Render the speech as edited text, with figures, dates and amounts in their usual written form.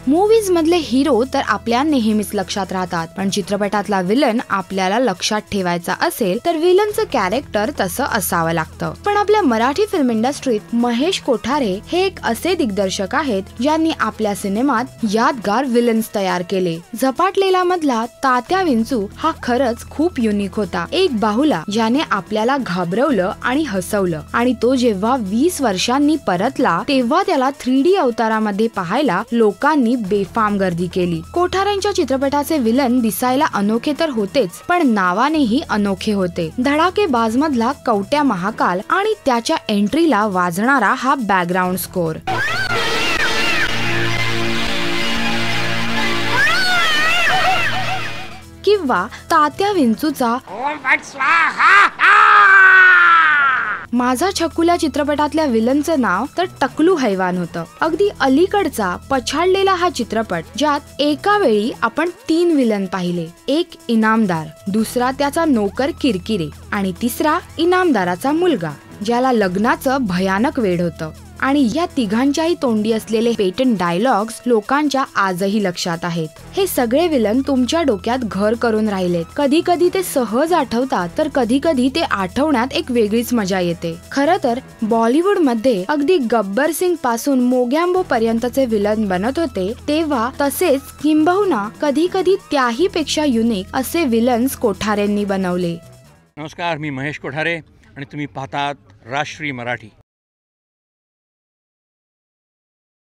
Movies मधले hero तर आपल्या नेहमीच लक्षात राहतात, पण चित्रपटातला विलन आपल्याला लक्षात ठेवायचा असेल तर विलनचं कॅरेक्टर तसं असावं लागतं। पण आपल्या मराठी फिल्म इंडस्ट्रीत महेश कोठारे हे एक असे दिग्दर्शक आहेत ज्यांनी आपल्या सिनेमात यादगार विलन्स तयार केले। झपाटलेला मधला तात्या विंचू हा खरंच खूप युनिक होता, एक बाहुला ज्याने आपल्याला घाबरवलं आणि हसवलं, आणि तो जेव्हा 20 वर्षांनी परतला तेव्हा त्याला 3D अवतारामध्ये पाहायला लोकांनी बेफाम गर्दी केली। कोठारेंच्या चित्रपटाचे विलन दिसायला अनोखे तर होतेच, पण नावानेही अनोखे होते। धडाकेबाज मधला कवट्या महाकाल आणि त्याच्या एंट्रीला वाजणारा हा बॅकग्राऊंड स्कोर, किंवा तात्या विंचूचा माझा छकुल्या चित्रपटातल्या विलनचं नाव तर टकलू हैवान होतं। अगदी अलीकडचा पछाडलेला हा चित्रपट, ज्यात एका वेळी आपण 3 विलन पाहिले, एक इनामदार, दुसरा त्याचा नोकर किरकिरे आणि तिसरा इनामदाराचा मुलगा ज्याला लग्नाचं भयानक वेड होतं। आणि या तिघांच्याही तोंडी असलेले पेटंट डायलॉग्स लोकांच्या आजही लक्षात आहेत। हे सगळे विलन तुमच्या डोक्यात घर करून राहिलेत। कधी कधी ते सहज आठवतात, तर कधी कधी ते आठवण्यात एक वेगळीच मजा येते। खरं तर बॉलिवूड मध्ये अगदी गब्बर सिंग पासून मोगॅम्बो पर्यंतचे विलन बनत होते तेव्हा, तसेच किंबहुना कधी कधी त्याही पेक्षा युनिक असे विलन्स कोठारेंनी बनवले। नमस्कार, मी महेश कोठारे आणि तुम्ही पाहतात राष्ट्रीय मराठी।